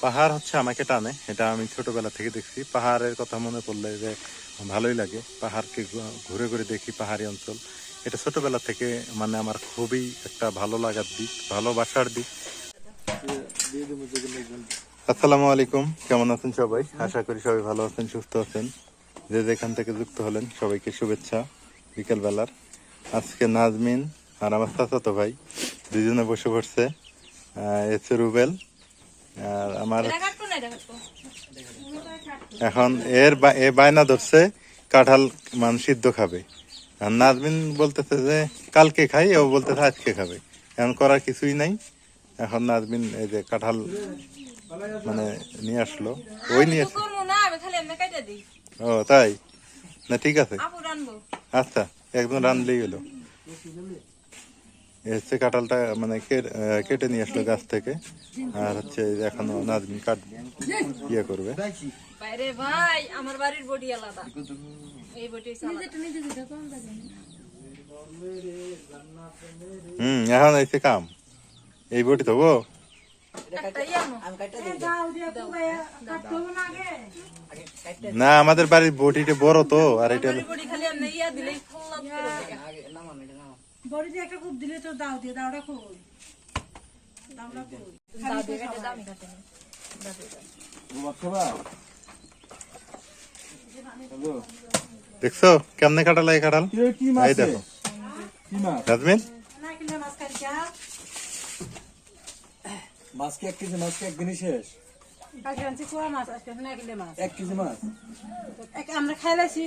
পাহাড় হচ্ছে আমাকে টানে, এটা আমি ছোটবেলা থেকে দেখছি। পাহাড়ের কথা মনে পড়লে যে ভালোই লাগে, পাহাড়কে ঘুরে ঘুরে দেখি, পাহাড়ি অঞ্চল। এটা ছোটবেলা থেকে মানে আমার খুবই একটা ভালো লাগার দিক, ভালোবাসার দিক। আসসালামু আলাইকুম, কেমন আছেন সবাই? আশা করি সবাই ভালো আছেন, সুস্থ আছেন। যে যেখান থেকে যুক্ত হলেন সবাইকে শুভেচ্ছা বিকেল বেলার। আজকে নাজমিন আর আমার চাচাতো ভাই দুজনে বসে পড়ছে। এসে রুবেল আর আমার এখন এ বায়না ধরছে কাঁঠাল সিদ্ধ খাবে। আর নাজমিন বলতেছে যে কালকে খাই, ও বলতেছে আজকে খাবে। এখন করার কিছুই নাই। এখন নাজমিন এই যে কাঁঠাল মানে নিয়ে আসলো, ওই নিয়ে ও তাই না, ঠিক আছে আচ্ছা, একদম রানলেই হলো। হচ্ছে কাঁঠালটা মানে কেটে নিয়ে আসলো গাছ থেকে। আর হচ্ছে এখনো নাজমিন ইয়ে করবে। এখন এসে কাম এই বটি তো গো। না, আমাদের বাড়ির বটিটা বড় তো, আর এটা দেখছো কেমনে কাঁঠাল, এই কাঁঠাল এই দেখো নাজমিন। মাছ কি 1 কেজি? মাছ কি একদিনই শেষ? আমরা খাইলাছি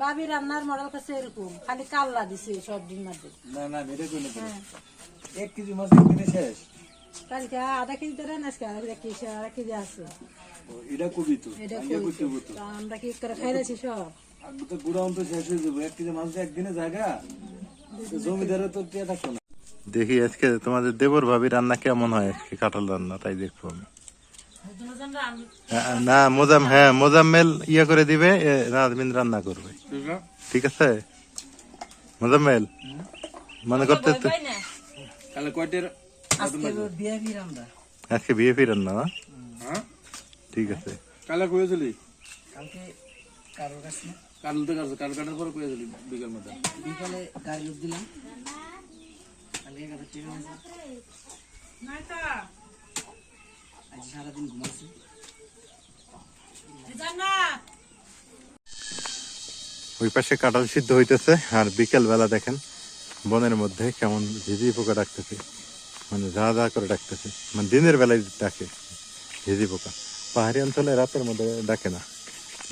বাবি রান্নার মডেল কাছে এরকম খালি কাল্লা দিছে সব দিন মাঝে। না না, এটা কই না। 1 কেজি মাছ একদিনই শেষ? কালকে আধা কেজি ধরে আজকে আধা কেজি আছে। এটা কবি তো আমরা কি করে খাইলাছি সব। আমি তো বুড়া অন্ত শেষ হয়ে যাবো। 1 কেজি মাছ একদিনে জায়গা জমিদারে তো টিয়া থাকতো না। দেখি আজকে তোমাদের দেবর ভাবি রান্না কেমন হয়, আজকে কাঁঠাল রান্না, তাই দেখবো আমি। না মোজাম্মেল ইয়ে করে দিবে, নাজমিন রান্না করবে, ঠিক আছে? মোজাম্মেল মনে করতে আজকে বিএপি রান্না না, ঠিক আছে। কালা কয়ে চলি কারণ তো কারো কাটার পরে কয়ে চলি বিকেল মতো বিকালে গাড়ি লোক দিলাম। সারাদিন ঘুমাইছি। ওই পাশে কাঁঠাল সিদ্ধ হইতেছে, আর বিকেল বেলা দেখেন বনের মধ্যে কেমন ঝিঝি পোকা ডাকতেছে, মানে যা যা করে ডাকতেছে, মানে দিনের বেলায় ডাকে ঝিঝি পোকা। পাহাড়ি অঞ্চলে রাতের মধ্যে ডাকে না,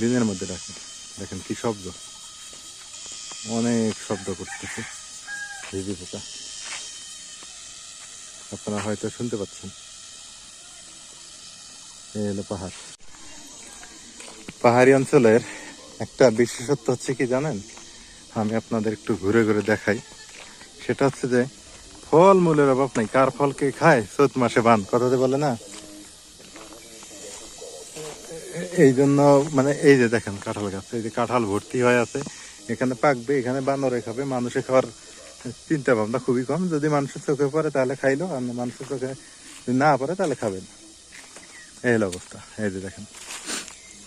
দিনের মধ্যে ডাকে। দেখেন কি শব্দ, অনেক শব্দ করতেছে ঝিঝি পোকা, আপনারা হয়তো শুনতে পাচ্ছেন। এই হলো পাহাড়। পাহাড়ি অঞ্চলের একটা বিশেষত্ব হচ্ছে কি জানেন, আমি আপনাদের একটু ঘুরে ঘুরে দেখাই। সেটা হচ্ছে যে ফল মূলের অভাব নাই। কার ফল কে খায়, চৈত মাসে বান, কথাতে বলে না। এই জন্য মানে এই যে দেখেন কাঁঠাল গাছ, এই যে কাঁঠাল ভর্তি হয়ে আছে, এখানে পাকবে, এখানে বানরে খাবে। মানুষে খাওয়ার চিন্তা ভাবনা খুবই কম। যদি মানুষের চোখে পড়ে তাহলে খাইলো, আর মানুষের চোখে যদি না পড়ে তাহলে খাবেন। এই হলো অবস্থা। এই যে দেখেন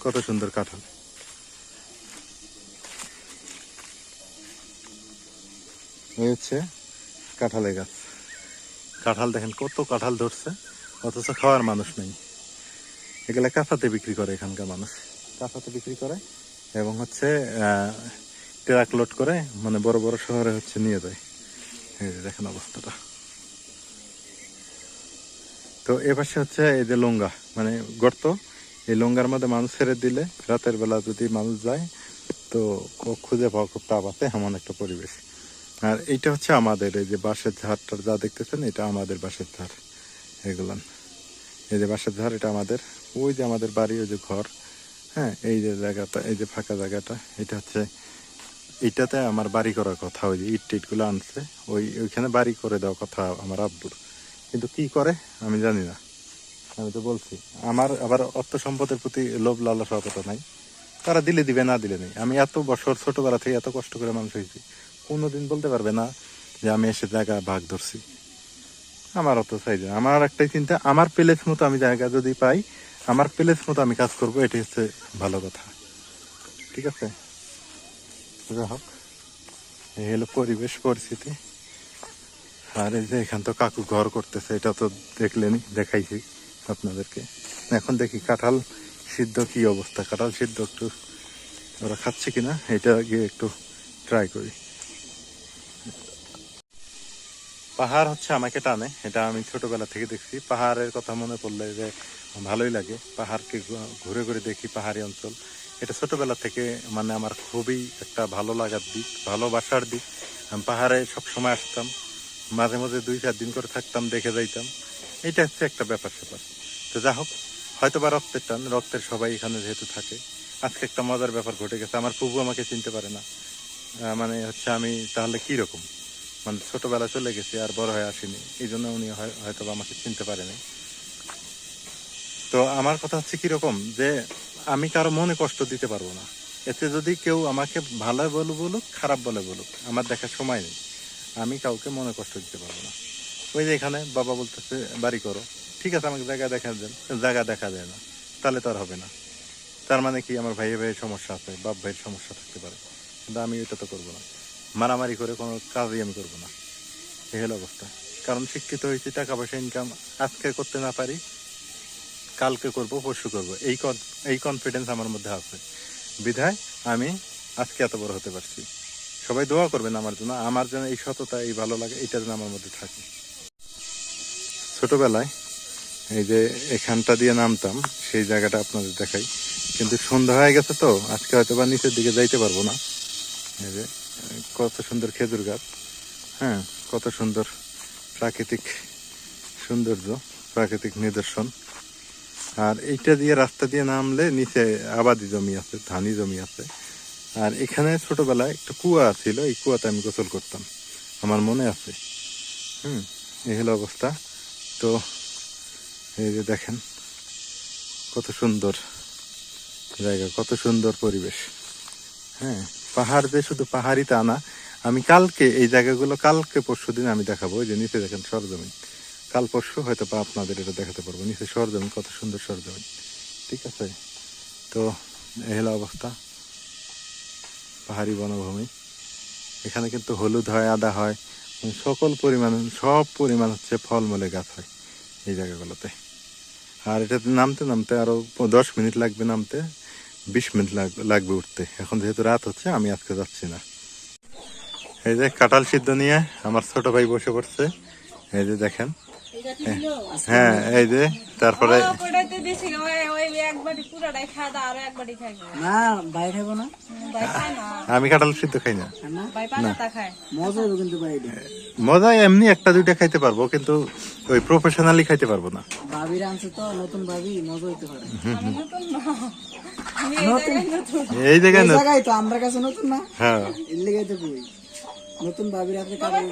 কত সুন্দর কাঁঠাল। এই হচ্ছে কাঁঠালের গাছ। কাঁঠাল দেখেন কত কাঁঠাল ধরছে, অথচ খাওয়ার মানুষ নেই। এগুলা কাঁচাতে বিক্রি করে এখানকার মানুষ, কাঁচাতে বিক্রি করে এবং হচ্ছে ট্রাক লোড করে মানে বড় বড় শহরে হচ্ছে নিয়ে যায়। এই যে দেখেন অবস্থাটা। তো এপাশে হচ্ছে এই যে লঙ্গা মানে গর্ত, এই লঙ্গার মধ্যে মানুষ ছেড়ে দিলে রাতের বেলা যদি মানুষ যায় তো খুঁজে পাওয়া খুব টাফ আছে, এমন একটা পরিবেশ। আর এইটা হচ্ছে আমাদের এই যে বাঁশের ঝাড়টার যা দেখতেছেন, এটা আমাদের বাঁশের ঝাড়। এগুলান এই যে বাঁশের ঝাড়, এটা আমাদের। ওই যে আমাদের বাড়ি, ওই যে ঘর, হ্যাঁ, এই যে জায়গাটা, এই যে ফাঁকা জায়গাটা, এটা হচ্ছে এইটাতে আমার বাড়ি করার কথা। ওই যে ইট টিট গুলো আনছে, ওইখানে বাড়ি করে দেওয়ার কথা আমার আব্বুর, কিন্তু কি করে আমি জানি না। আমি তো বলছি আমার আবার অর্থ সম্পদের প্রতি লোভ লালসা অতটা নাই, তারা দিলে দিবে, না দিলে নেই। আমি এত বছর ছোটবেলা থেকে এত কষ্ট করে মানুষ হয়েছি, কোনোদিন বলতে পারবে না যে আমি এসে জায়গা ভাগ ধরছি। আমার অত চাইছে না। আমার একটাই চিন্তা, আমার প্লেস মতো আমি জায়গা যদি পাই, আমার প্লেস মতো আমি কাজ করবো, এটি হচ্ছে ভালো কথা। ঠিক আছে, যাই হোক, এই হলো পরিবেশ পরিস্থিতি। আর এই যে এখান তো কাকু ঘর করতেছে, এটা তো দেখলেনি, দেখাইছি আপনাদেরকে। এখন দেখি কাঁঠাল সিদ্ধ কি অবস্থা, কাঁঠাল সিদ্ধ একটু ওরা খাচ্ছে কিনা এটা গিয়ে একটু ট্রাই করি। পাহাড় হচ্ছে আমাকে টানে, এটা আমি ছোটবেলা থেকে দেখছি। পাহাড়ের কথা মনে পড়লে যে ভালোই লাগে, পাহাড়কে ঘুরে ঘুরে দেখি, পাহাড়ি অঞ্চল। এটা ছোটবেলা থেকে মানে আমার খুবই একটা ভালো লাগার দিক, ভালোবাসার দিক। আমি পাহাড়ে সবসময় আসতাম, মাঝে মাঝে 2-4 দিন করে থাকতাম, দেখে যাইতাম। এটা হচ্ছে একটা ব্যাপার স্যাপার। তো যা হোক, হয়তো বা রক্তের টান, রক্তের সবাই এখানে যেহেতু থাকে। আজকে একটা মজার ব্যাপার ঘটে গেছে, আমার প্রভু আমাকে চিনতে পারে না। মানে হচ্ছে আমি তাহলে কি রকম, মানে ছোটবেলা চলে গেছি আর বড় হয়ে আসিনি, এই জন্য উনি হয়তো বা আমাকে চিনতে পারেনি। তো আমার কথা হচ্ছে কিরকম, যে আমি কারো মনে কষ্ট দিতে পারবো না। এতে যদি কেউ আমাকে ভালো বলুক খারাপ বলুক, আমার দেখার সময় নেই। আমি কাউকে মনে কষ্ট দিতে পারবো না। ওই যে এখানে বাবা বলতেছে বাড়ি করো, ঠিক আছে, আমাকে জায়গা দেখা দেন, জায়গা দেখা যায় না, তাহলে তো আর হবে না। তার মানে কি, আমার ভাইয়ের সমস্যা আছে, বাপ ভাইয়ের সমস্যা থাকতে পারে, কিন্তু আমি এটা তো করবো না। মারামারি করে কোনো কাজই আমি করবো না, এই হলো অবস্থা। কারণ শিক্ষিত হয়েছি, টাকা পয়সা ইনকাম আজকে করতে না পারি, কালকে করব, পরশু করব, এই কনফিডেন্স আমার মধ্যে আছে, বিধায় আমি আজকে এত বড় হতে পারছি। সবাই দোয়া করবেন আমার জন্য, আমার যেন এই সততা, এই ভালো লাগে, এটা যেন আমার মধ্যে থাকে। ছোটবেলায় এই যে এখানটা দিয়ে নামতাম, সেই জায়গাটা আপনাদের দেখাই, কিন্তু সন্ধ্যা হয়ে গেছে তো আজকে হয়তো বা নিচের দিকে যাইতে পারবো না। এই যে কত সুন্দর খেজুর গাছ, হ্যাঁ, কত সুন্দর প্রাকৃতিক সৌন্দর্য, প্রাকৃতিক নিদর্শন। আর এইটা দিয়ে রাস্তা দিয়ে নামলে নিচে আবাদি জমি আছে, ধানি জমি আছে। আর এখানে ছোটবেলায় একটা কুয়া ছিল, এই কুয়াতে আমি গোসল করতাম, আমার মনে আছে। এই হলো অবস্থা। তো এই যে দেখেন কত সুন্দর জায়গা, কত সুন্দর পরিবেশ। হ্যাঁ, পাহাড় যে শুধু পাহাড়ই তা না। আমি কালকে এই জায়গাগুলো, কালকে পরশু দিন আমি দেখাবো। ওই যে নিচে দেখেন সরজমিন, কাল পরশু হয়তো বা আপনাদের এটা দেখাতে পারবো, নিচে সরজমিন, কত সুন্দর সরজমিন। ঠিক আছে, তো এই হলো অবস্থা, পাহাড়ি বনভূমি। এখানে কিন্তু হলুদ হয়, আদা হয়, সকল পরিমাণ, সব পরিমাণ হচ্ছে ফলমূলের গাছ হয় এই জায়গাগুলোতে। আর এটাতে নামতে নামতে আরো 10 মিনিট লাগবে নামতে, 20 মিনিট লাগবে উঠতে। এখন যেহেতু রাত হচ্ছে, আমি আজকে যাচ্ছি না। এই যে কাঁঠাল সিদ্ধ নিয়ে আমার ছোট ভাই বসে পড়ছে, এই যে দেখেন। হ্যাঁ, এই যে তারপরে না ভাই খাবো না, আমি কাঁঠাল সিদ্ধ খাই না। মজা হবে কিন্তু ভাই। মজা এমনি 1-2টা খাইতে পারবো, কিন্তু ওই প্রফেশনালি খাইতে পারবো না। ভাবির আনছে তো, নতুন ভাবি, মজা হইতে পারে। এই জায়গায় না, জায়গায় তো আমরা কাছে নতুন না, হ্যাঁ, এর লেগে তো কই নতুন ভাবির হাতে কাটাল।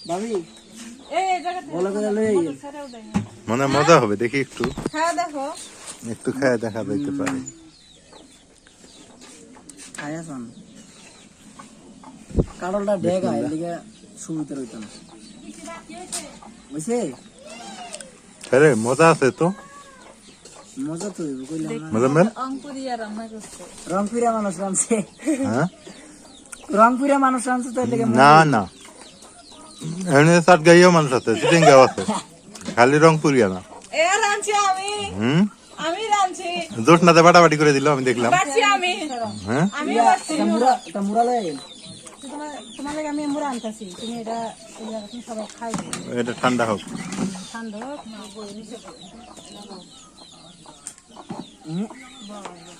ভাবি বলা করে লই মানে মজা হবে, দেখি একটু দেখো একটু খায় দেখা যাইতে পারে। আয়াসান কাড়লটা ডেগা, এর লেগে সুবিধা হইতো না, বুঝছে? আরে মজা আছে তো, মজা তো হইব, কইলাম না। মজা মেল। রংপুরা মানুষ রানছে, হ্যাঁ, রংপুরা মানুষ রানছে তো, এর লেগে না না, এমনি সাত গাইও মানুষ আছে, চিটিংগাও আছে, খালি রংপুরিয়া না। জোট নাতে বাটাবাটি করে দিল, আমি দেখলাম। হ্যাঁ, এটা মুরা লয়ে গেল। তোমার লাগে আমি মুড়া আনতেছি, তুমি এটা সবাই খাইবে, এটা ঠান্ডা হোক। ঠান্ডা হোক।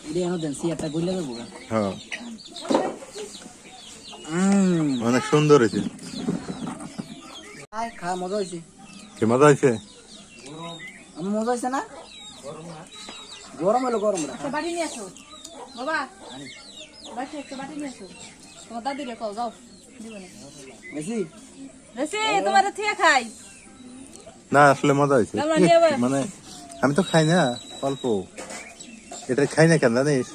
এটা এনে দেন, সিয়ারটা গইলে দেবো। হ্যাঁ, অনেক সুন্দর হয়েছে। খা, মজা হয়েছে। কি মজা হয়েছে? আমার মজা হয়েছে না? গরম হলো, গরম বাড়ি নিয়ে আসো বাবা, বাড়ি একটা বাটি নিয়ে আসো, তোমার দাদি রে কও, যাও দিবনি বেশি বেশি তোমার থেকে খাই না, আসলে মজা হয়েছে। মানে আমি তো খাই না, অল্প। এটা খাই না কেন জানিস?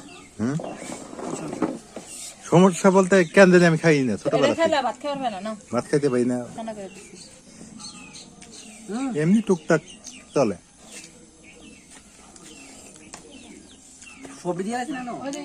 সমস্যা বলতে কেন জানি আমি খাই না এটা ছোটবেলা থেকে। খেলে ভাত খাওয়ার বেলা না ভাত খাইতে পারি না, ঠান্ডা করে দিচ্ছি এমনি টুকটাক চলে। সবজি দিয়ে আছে না ওই যে